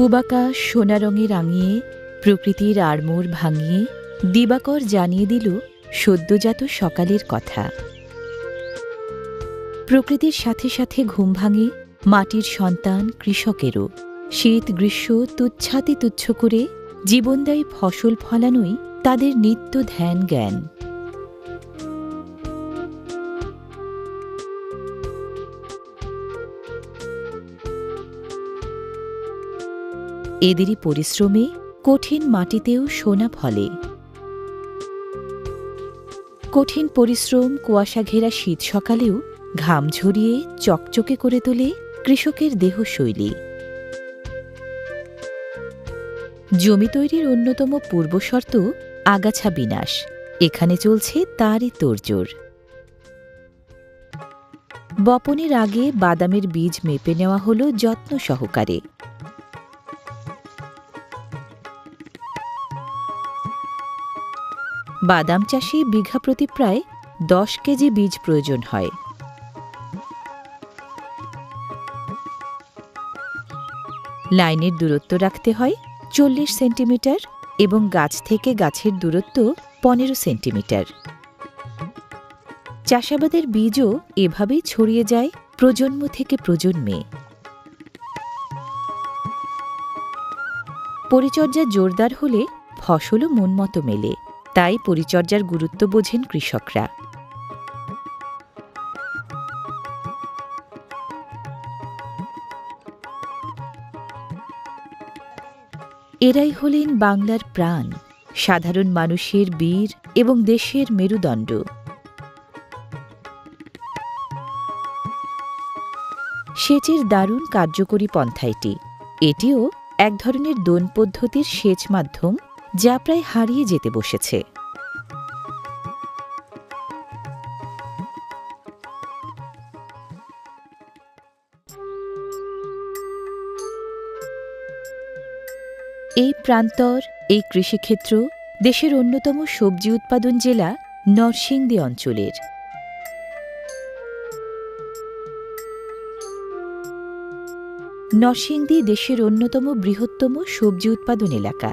পূবাকাশ সোনা রঙে রাঙিয়ে প্রকৃতির আড়মোড় ভাঙিয়ে দিবাকর জানিয়ে দিল সদ্যজাত সকালের কথা। প্রকৃতির সাথে সাথে ঘুম ভাঙে মাটির সন্তান কৃষকেরও। শীত গ্রীষ্ম তুচ্ছাতি তুচ্ছ করে জীবনদায়ী ফসল ফলানোই তাদের নিত্য ধ্যান জ্ঞান। এদেরই পরিশ্রমে কঠিন মাটিতেও সোনা ফলে। কঠিন পরিশ্রম কুয়াশা ঘেরা শীত সকালেও ঘাম ঝরিয়ে চকচকে করে তোলে কৃষকের দেহশৈলী। জমি তৈরির অন্যতম পূর্বশর্ত আগাছা বিনাশ। এখানে চলছে তারই তোড়জোড়। বপনের আগে বাদামের বীজ মেপে নেওয়া হল যত্ন সহকারে। বাদাম চাষে বিঘা প্রতি প্রায় 10 কেজি বীজ প্রয়োজন হয়। লাইনের দূরত্ব রাখতে হয় 40 সেন্টিমিটার এবং গাছ থেকে গাছের দূরত্ব 15 সেন্টিমিটার। চাষাবাদের বীজও এভাবেই ছড়িয়ে যায় প্রজন্ম থেকে প্রজন্মে। পরিচর্যা জোরদার হলে ফসলও মনমতো মেলে। তাই পরিচর্যার গুরুত্ব বোঝেন কৃষকরা। এরাই হলেন বাংলার প্রাণ, সাধারণ মানুষের বীর এবং দেশের মেরুদণ্ড। সেচের দারুণ কার্যকরী পন্থা এটি। এটিও এক ধরনের দোন পদ্ধতির সেচ মাধ্যম, যা প্রায় হারিয়ে যেতে বসেছে। এই প্রান্তর, এই কৃষিক্ষেত্র দেশের অন্যতম সবজি উৎপাদন জেলা নরসিংদী অঞ্চলের। নরসিংদী দেশের অন্যতম বৃহত্তম সবজি উৎপাদন এলাকা।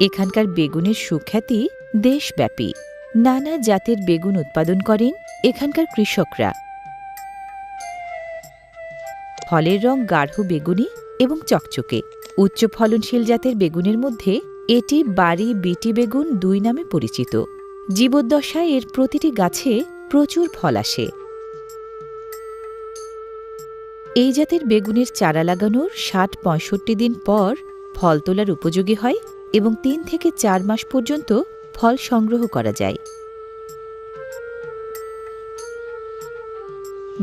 এখানকার বেগুনের সুখ্যাতি দেশব্যাপী। নানা জাতের বেগুন উৎপাদন করেন এখানকার কৃষকরা। ফলের রং গাঢ় বেগুনি এবং চকচকে। উচ্চ ফলনশীল জাতের বেগুনের মধ্যে এটি বাড়ি বিটি বেগুন 2 নামে পরিচিত। জীবদ্দশায় এর প্রতিটি গাছে প্রচুর ফল আসে। এই জাতের বেগুনের চারা লাগানোর 60-65 দিন পর ফল তোলার উপযোগী হয় এবং 3 থেকে 4 মাস পর্যন্ত ফল সংগ্রহ করা যায়।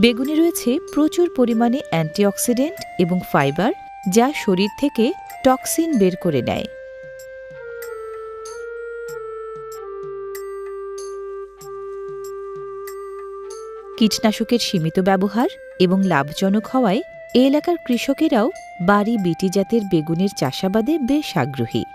বেগুনে রয়েছে প্রচুর পরিমাণে অ্যান্টিঅক্সিডেন্ট এবং ফাইবার, যা শরীর থেকে টক্সিন বের করে নেয়। কীটনাশকের সীমিত ব্যবহার এবং লাভজনক হওয়ায় এ এলাকার কৃষকেরাও বাড়ি বিটি জাতের বেগুনের চাষাবাদে বেশ আগ্রহী।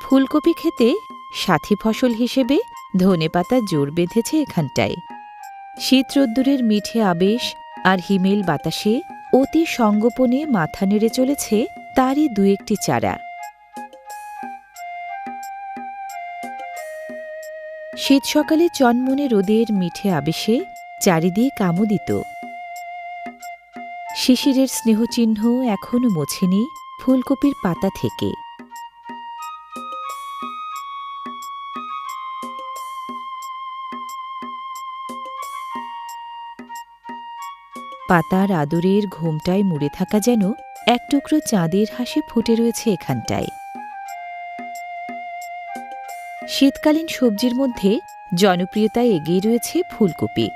ফুলকপি খেতে সাথী ফসল হিসেবে ধনেপাতা জোর বেঁধেছে এখানটায়। শীত রোদ্দুরের মিঠে আবেশ আর হিমেল বাতাসে অতি সঙ্গোপনে মাথা নেড়ে চলেছে তারই 2-1টি চারা। শীত সকালে চনমনে রোদের মিঠে আবেশে চারিদিক আমোদিত। শিশিরের স্নেহচিহ্ন এখনো মোছেনি ফুলকপির পাতা থেকে। পাতার আদরের ঘোমটায় মুড়ে থাকা যেন এক টুকরো চাঁদের হাসি ফুটে রয়েছে এখানটায়। শীতকালীন সবজির মধ্যে জনপ্রিয়তায় এগিয়ে রয়েছে ফুলকপি।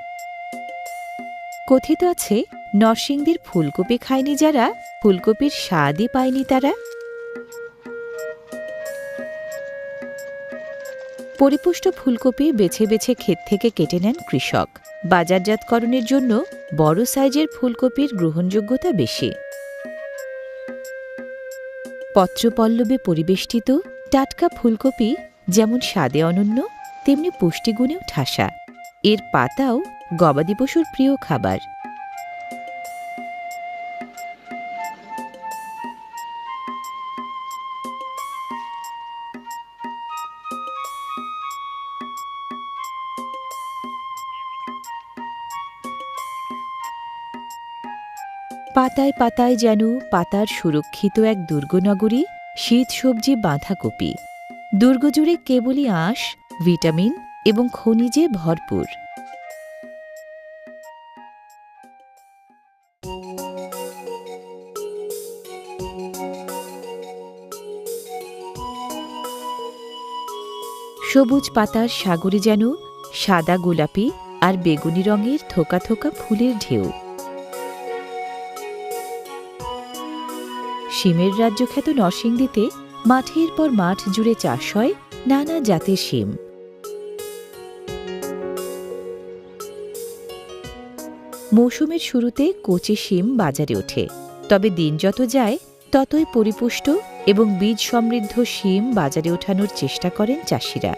কথিত আছে, নরসিংদীর ফুলকপি খায়নি যারা, ফুলকপির স্বাদই পায়নি তারা। পরিপুষ্ট ফুলকপি বেছে বেছে ক্ষেত থেকে কেটে নেন কৃষক। বাজারজাতকরণের জন্য বড় সাইজের ফুলকপির গ্রহণযোগ্যতা বেশি। পত্রপল্লবে পরিবেষ্টিত টাটকা ফুলকপি যেমন স্বাদে অনন্য, তেমনি পুষ্টিগুণেও ঠাসা। এর পাতাও গবাদি পশুর প্রিয় খাবার। পাতায় পাতায় যেন পাতার সুরক্ষিত এক দুর্গনগরী, শীত সবজি বাঁধাকপি। দুর্গজুড়ে কেবলই আঁশ, ভিটামিন এবং খনিজে ভরপুর। সবুজ পাতার সাগরে যেন সাদা, গোলাপি আর বেগুনি রঙের থোকা থোকা ফুলের ঢেউ। শিমের রাজ্য খ্যাত নরসিংদীতে মাঠের পর মাঠ জুড়ে চাষ হয় নানা জাতের শিম। মৌসুমের শুরুতে কচি শিম বাজারে ওঠে, তবে দিন যত যায় ততই পরিপুষ্ট এবং বীজ সমৃদ্ধ শিম বাজারে ওঠানোর চেষ্টা করেন চাষিরা।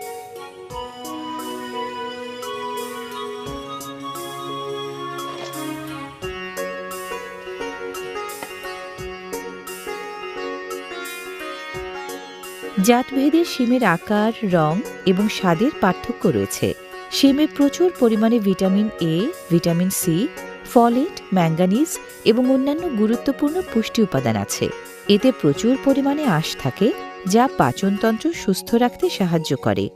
জাতভেদে শিমের আকার, রং এবং স্বাদের পার্থক্য রয়েছে। শিমে প্রচুর পরিমাণে vitamin A, vitamin C, folate, manganese এবং অন্যান্য গুরুত্বপূর্ণ পুষ্টি উপাদান আছে। এতে প্রচুর পরিমাণে আঁশ থাকে, যা পাচনতন্ত্র সুস্থ রাখতে সাহায্য করে।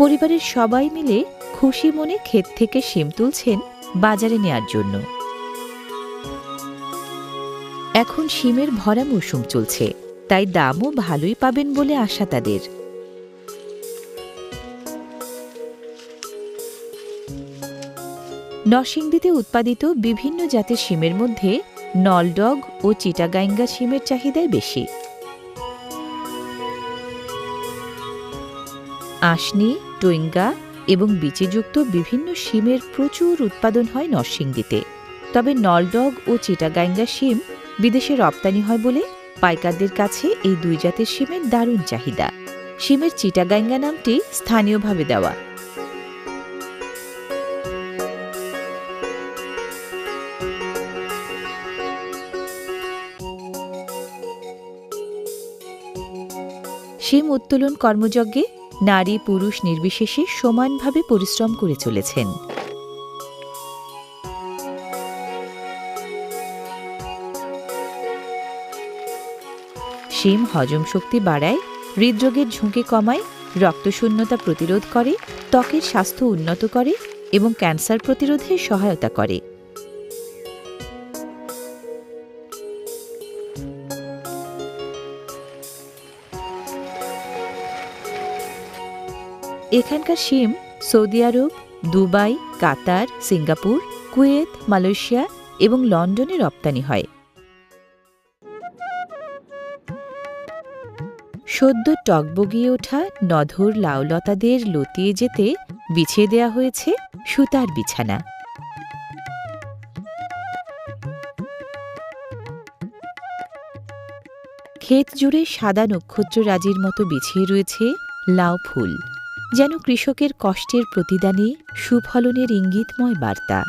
পরিবারের সবাই মিলে খুশি মনে ক্ষেত থেকে শিম তুলছেন বাজারে নেয়ার জন্য। এখন শিমের ভরা মৌসুম চলছে, তাই দামও ভালোই পাবেন বলে আশা তাদের। নরসিংদীতে উৎপাদিত বিভিন্ন জাতের শিমের মধ্যে নলডগ ও চিটাগাঙ্গা শিমের চাহিদাই বেশি। আঁশনি, টুইঙ্গা এবং বীচিযুক্ত বিভিন্ন শিমের প্রচুর উৎপাদন হয় নরসিংদীতে। তবে নলডগ ও চিটাগাঙ্গা শিম বিদেশে রপ্তানি হয় বলে পাইকারদের কাছে এই দুই জাতের শিমের দারুণ চাহিদা। শিমের চিটাগাঙ্গা নামটি স্থানীয়ভাবে দেওয়া। শিম উত্তোলন কর্মযজ্ঞে নারী পুরুষ নির্বিশেষে সমানভাবে পরিশ্রম করে চলেছেন। শিম হজম শক্তি বাড়ায়, হৃদরোগের ঝুঁকি কমায়, রক্তশূন্যতা প্রতিরোধ করে, ত্বকের স্বাস্থ্য উন্নত করে এবং ক্যান্সার প্রতিরোধে সহায়তা করে। এখানকার শিম সৌদি আরব, দুবাই, কাতার, সিঙ্গাপুর, কুয়েত, মালয়েশিয়া এবং লন্ডনে রপ্তানি হয়। সদ্য টগবগিয়ে ওঠা নধর লাউলতাদের লতিয়ে যেতে বিছিয়ে দেয়া হয়েছে সুতার বিছানা। ক্ষেত জুড়ে সাদা নক্ষত্ররাজির মতো বিছিয়ে রয়েছে লাউ ফুল, যেন কৃষকের কষ্টের প্রতিদানে সুফলনের ইঙ্গিতময় বার্তা।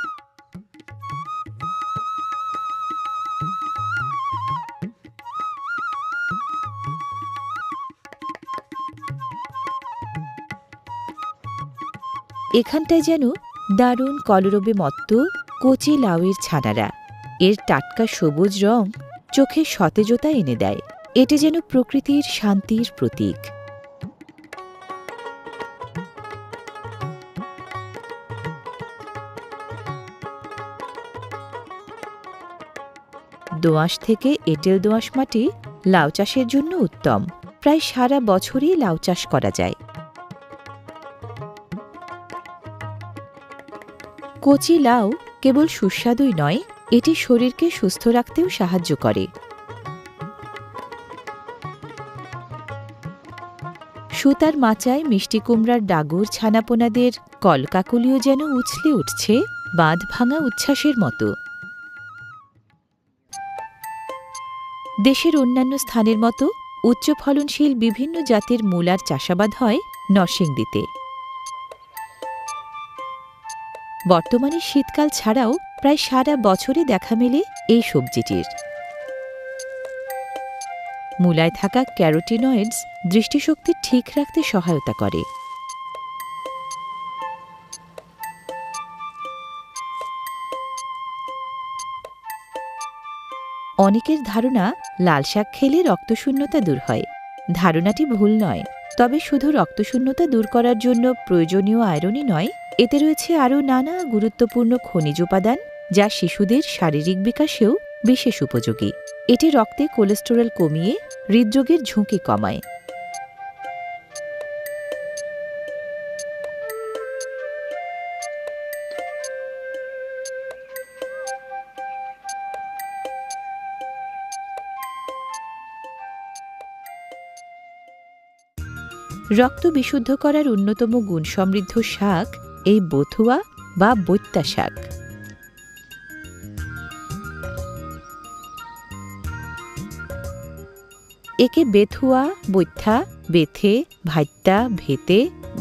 এখানটায় যেন দারুণ কলরবে মত্ত কচি লাউয়ের ছানারা। এর টাটকা সবুজ রং চোখে সতেজতা এনে দেয়। এটি যেন প্রকৃতির শান্তির প্রতীক। দোআঁশ থেকে এঁটেল দোআঁশ মাটি লাউ চাষের জন্য উত্তম। প্রায় সারা বছরই লাউ চাষ করা যায়। কচি লাউ কেবল সুস্বাদুই নয়, এটি শরীরকে সুস্থ রাখতেও সাহায্য করে। সুতার মাচায় মিষ্টি কুমড়ার ডাগর ছানাপোনাদের কলকাকলিও যেন উছলে উঠছে বাঁধ ভাঙা উচ্ছ্বাসের মতো। দেশের অন্যান্য স্থানের মতো উচ্চ ফলনশীল বিভিন্ন জাতের মূলার চাষাবাদ হয় নরসিংদীতে। বর্তমানে শীতকাল ছাড়াও প্রায় সারা বছরে দেখা মেলে এই সবজিটির। মূলায় থাকা ক্যারোটিনয়েডস দৃষ্টিশক্তি ঠিক রাখতে সহায়তা করে। অনেকের ধারণা লাল শাক খেলে রক্তশূন্যতা দূর হয়। ধারণাটি ভুল নয়, তবে শুধু রক্তশূন্যতা দূর করার জন্য প্রয়োজনীয় আয়রনই নয়, এতে রয়েছে আরও নানা গুরুত্বপূর্ণ খনিজ উপাদান, যা শিশুদের শারীরিক বিকাশেও বিশেষ উপযোগী। এটি রক্তে কোলেস্টেরল কমিয়ে হৃদরোগের ঝুঁকি কমায়। রক্ত বিশুদ্ধ করার অন্যতম গুণসমৃদ্ধ শাক এই বথুয়া বা বৈত্যা শাক। একে বেথুয়া, বৈথা, বেথে, ভাইত্যা, ভেতে,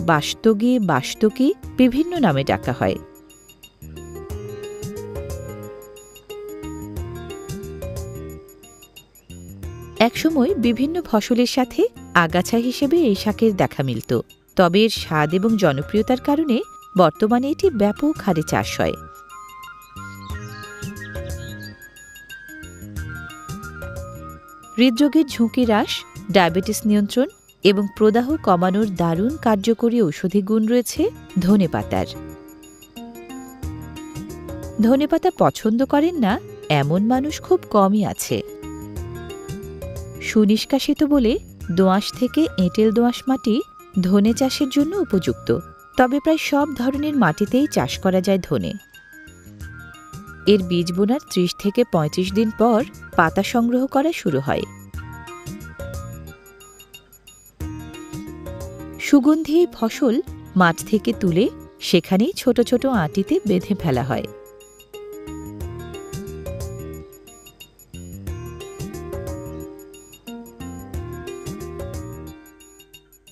বাস্তগী, বাস্তকি বিভিন্ন নামে ডাকা হয়। একসময় বিভিন্ন ফসলের সাথে আগাছা হিসেবে এই শাকের দেখা মিলত, তবে এর স্বাদ এবং জনপ্রিয়তার কারণে বর্তমানে এটি ব্যাপক হারে চাষ হয়। হৃদরোগের ঝুঁকি হ্রাস, ডায়াবেটিস নিয়ন্ত্রণ এবং প্রদাহ কমানোর দারুণ কার্যকরী ঔষধি গুণ রয়েছে ধনেপাতার। ধনেপাতা পছন্দ করেন না এমন মানুষ খুব কমই আছে। সুনিষ্কাশিত বলে দোআঁশ থেকে এঁটেল দোআঁশ মাটি ধনে চাষের জন্য উপযুক্ত, তবে প্রায় সব ধরনের মাটিতেই চাষ করা যায় ধনে। এর বীজ বোনার ৩০ থেকে ৩৫ দিন পর পাতা সংগ্রহ করা শুরু হয়। সুগন্ধি এই ফসল মাঠ থেকে তুলে সেখানেই ছোট ছোট আঁটিতে বেঁধে ফেলা হয়।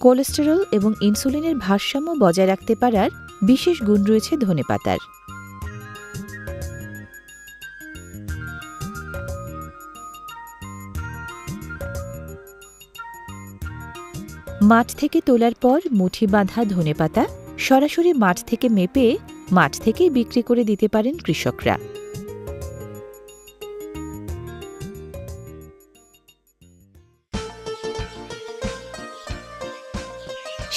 কোলেস্টেরল এবং ইনসুলিনের ভারসাম্য বজায় রাখতে পারার বিশেষ গুণ রয়েছে ধনেপাতার। মাঠ থেকে তোলার পর মুঠি বাঁধা ধনেপাতা সরাসরি মাঠ থেকে মেপে মাঠ থেকেই বিক্রি করে দিতে পারেন কৃষকরা।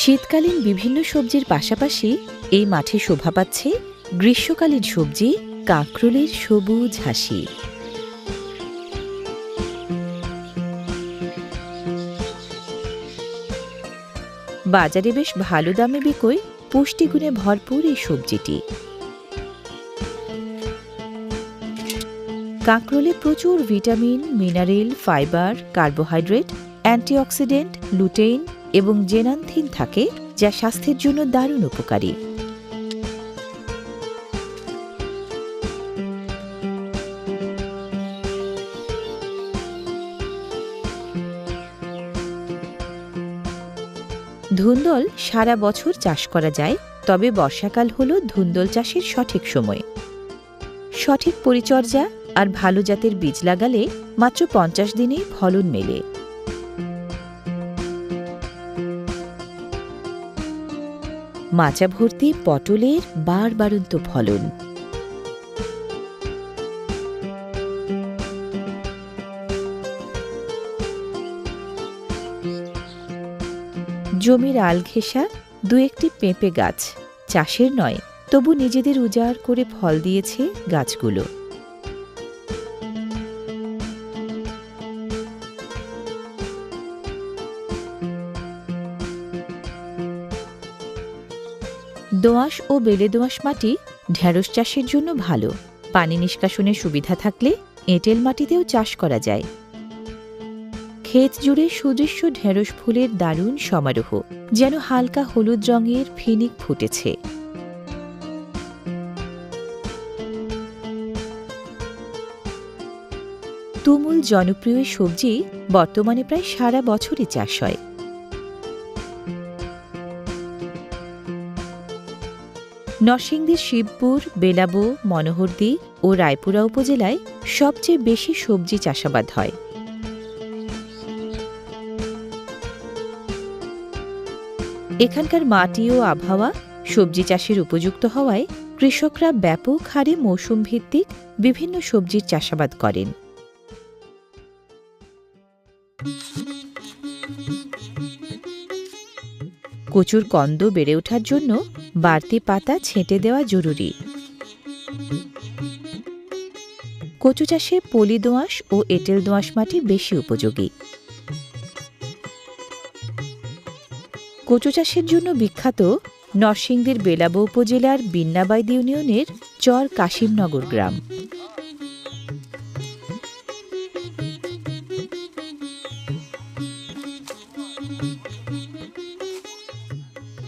শীতকালীন বিভিন্ন সবজির পাশাপাশি এই মাঠে শোভা পাচ্ছে গ্রীষ্মকালীন সবজি কাঁকরোলের সবুজ হাসি। বাজারে বেশ ভালো দামে বিকোয় পুষ্টিগুণে ভরপুর এই সবজিটি। কাঁকরোলে প্রচুর vitamin, mineral, fibre, carbohydrate, antioxidant, lutein এবং জেনান্থিন থাকে, যা স্বাস্থ্যের জন্য দারুণ উপকারী। ধুন্দল সারা বছর চাষ করা যায়, তবে বর্ষাকাল হল ধুন্দল চাষের সঠিক সময়। সঠিক পরিচর্যা আর ভালো জাতের বীজ লাগালে মাত্র ৫০ দিনেই ফলন মেলে। মাচা ভর্তি পটলের বাড়ন্ত ফলন। জমির আল ঘেঁষা দু একটি পেঁপে গাছ, চাষের নয়, তবু নিজেদের উজাড় করে ফল দিয়েছে গাছগুলো। দোআঁশ ও বেলে দোআঁশ মাটি ঢেঁড়স চাষের জন্য ভালো। পানি নিষ্কাশনের সুবিধা থাকলে এঁটেল মাটিতেও চাষ করা যায়। ক্ষেত জুড়ে সুদৃশ্য ঢেঁড়স ফুলের দারুণ সমারোহ, যেন হালকা হলুদ রঙের ফিনিক ফুটেছে। তুমুল জনপ্রিয় সবজি বর্তমানে প্রায় সারা বছরই চাষ হয়। নরসিংদীর শিবপুর, বেলাবো, মনোহরদী ও রায়পুরা উপজেলায় সবচেয়ে বেশি সবজি চাষাবাদ হয়। এখানকার মাটি ও আবহাওয়া সবজি চাষের উপযুক্ত হওয়ায় কৃষকরা ব্যাপক হারে মৌসুম ভিত্তিক বিভিন্ন সবজির চাষাবাদ করেন। কচুর কন্দ বেড়ে ওঠার জন্য বাড়তি পাতা ছেঁটে দেওয়া জরুরি। কচু চাষে পলি দোআঁশ ও এঁটেল দোআঁশ মাটি বেশি উপযোগী। কচু চাষের জন্য বিখ্যাত নরসিংদীর বেলাবো উপজেলার বিন্নাবাইদ ইউনিয়নের চর কাশিমনগর গ্রাম।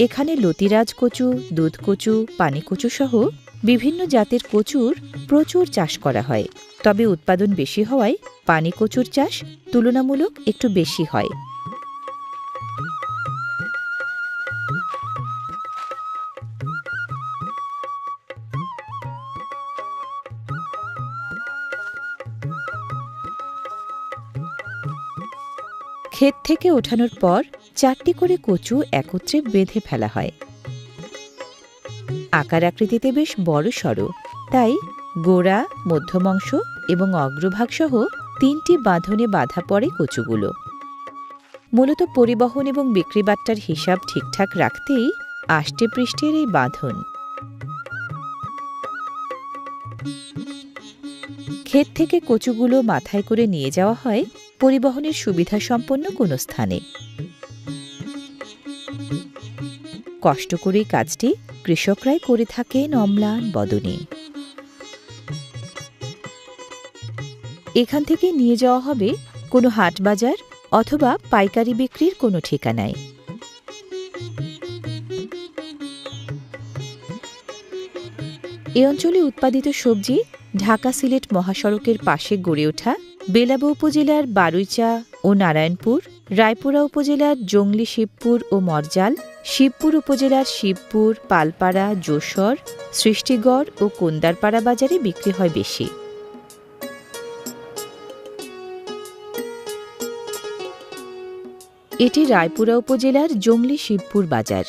এখানে লতিরাজ কচু, দুধ কচু, পানি কচু সহ বিভিন্ন জাতের কচুর প্রচুর চাষ করা হয়। তবে উৎপাদন বেশি হওয়ায় পানি কচুর চাষ তুলনামূলক একটু বেশি হয়। ক্ষেত থেকে ওঠানোর পর 4টি করে কচু একত্রে বেঁধে ফেলা হয়। আকার আকৃতিতে বেশ বড় সড়ো, তাই গোড়া, মধ্যমাংশ এবং অগ্রভাগ সহ 3টি বাঁধনে বাঁধা পড়ে কচুগুলো। মূলত পরিবহন এবং বিক্রিবাট্টার হিসাব ঠিকঠাক রাখতেই আষ্টে পৃষ্ঠের এই বাঁধন। ক্ষেত থেকে কচুগুলো মাথায় করে নিয়ে যাওয়া হয় পরিবহনের সুবিধা সম্পন্ন কোনো স্থানে। কষ্ট করে কাজটি কৃষকরাই করে থাকেন অম্লান বদনে। এখান থেকে নিয়ে যাওয়া হবে কোনো হাট বাজার অথবা পাইকারি বিক্রির কোনো ঠিকানায়। এ অঞ্চলে উৎপাদিত সবজি ঢাকা সিলেট মহাসড়কের পাশে গড়ে ওঠা বেলাবো উপজেলার বারুইচা ও নারায়ণপুর, রায়পুরা উপজেলার জংলি শিবপুর ও মরজাল, শিবপুর উপজেলার শিবপুর, পালপাড়া, যশোর, সৃষ্টিগড় ও কুন্দারপাড়া বাজারে বিক্রি হয় বেশি। এটি রায়পুরা উপজেলার জংলি শিবপুর বাজার।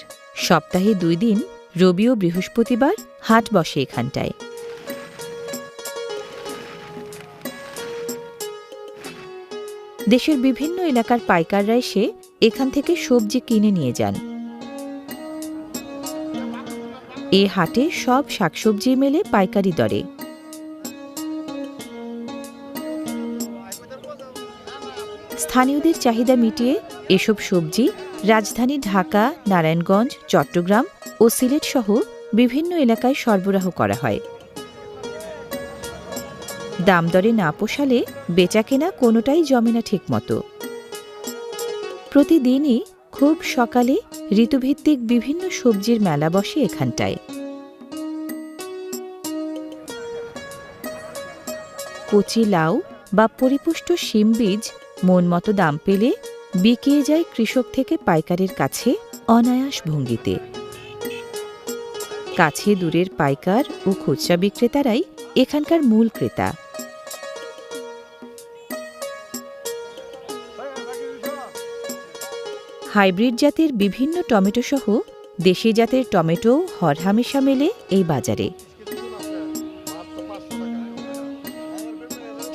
সপ্তাহে 2 দিন, রবি ও বৃহস্পতিবার হাট বসে এখানটায়। দেশের বিভিন্ন এলাকার পাইকাররা এসে এখান থেকে সবজি কিনে নিয়ে যান। এ হাটে সব শাকসবজি মেলে পাইকারি দরে। স্থানীয়দের চাহিদা মিটিয়ে এসব সবজি রাজধানী ঢাকা, নারায়ণগঞ্জ, চট্টগ্রাম ও সিলেট সহ বিভিন্ন এলাকায় সরবরাহ করা হয়। দাম দরে না পোষালে বেচাকেনা কোনোটাই জমে না ঠিকমতো। প্রতিদিনই খুব সকালে ঋতুভিত্তিক বিভিন্ন সবজির মেলা বসে এখানটায়। কচি লাউ বা পরিপুষ্ট শিম বীজ মন মতো দাম পেলে বিকিয়ে যায় কৃষক থেকে পাইকারের কাছে অনায়াস ভঙ্গিতে। কাছে দূরের পাইকার ও খুচরা বিক্রেতারাই এখানকার মূল ক্রেতা। হাইব্রিড জাতের বিভিন্ন টমেটো সহ দেশি জাতের টমেটো হরহামেশা মেলে এই বাজারে।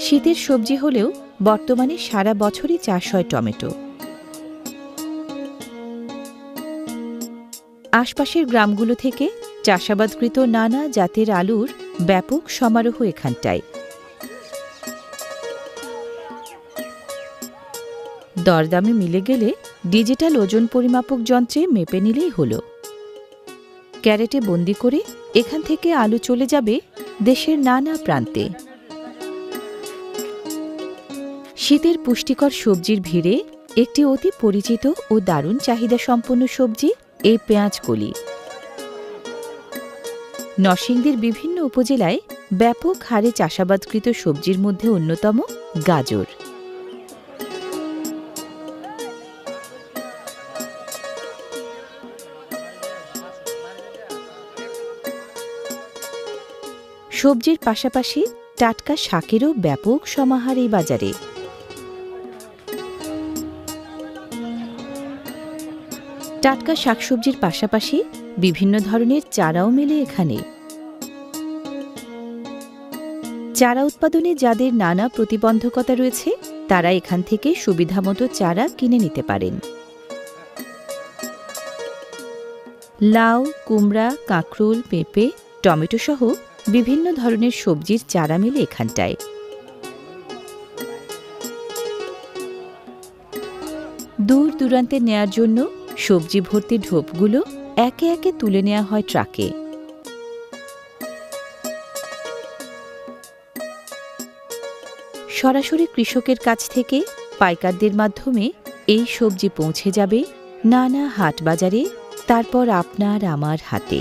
শীতের সবজি হলেও বর্তমানে সারা বছরই চাষ হয় টমেটো। আশপাশের গ্রামগুলো থেকে চাষাবাদকৃত নানা জাতের আলুর ব্যাপক সমারোহ এখানটায়। দরদামে মিলে গেলে ডিজিটাল ওজন পরিমাপক যন্ত্রে মেপে নিলেই হল। ক্যারেটে বন্দি করে এখান থেকে আলু চলে যাবে দেশের নানা প্রান্তে। শীতের পুষ্টিকর সবজির ভিড়ে একটি অতি পরিচিত ও দারুণ চাহিদা সম্পন্ন সবজি এই পেঁয়াজকলি। নরসিংদীর বিভিন্ন উপজেলায় ব্যাপক হারে চাষাবাদকৃত সবজির মধ্যে অন্যতম গাজর। সবজির পাশাপাশি টাটকা শাকেরও ব্যাপক সমাহার এই বাজারে। টাটকা শাকসবজির পাশাপাশি বিভিন্ন ধরনের চারাও মেলে এখানে। চারা উৎপাদনে যাদের নানা প্রতিবন্ধকতা রয়েছে তারা এখান থেকে সুবিধামতো চারা কিনে নিতে পারেন। লাউ, কুমড়া, কাঁকরোল, পেঁপে, টমেটো সহ বিভিন্ন ধরনের সবজির চারা মেলে এখানটায়। দূর দূরান্তে নেয়ার জন্য সবজি ভর্তি ঢোপগুলো একে একে তুলে নেওয়া হয় ট্রাকে। সরাসরি কৃষকের কাছ থেকে পাইকারদের মাধ্যমে এই সবজি পৌঁছে যাবে নানা হাট বাজারে, তারপর আপনার আমার হাতে।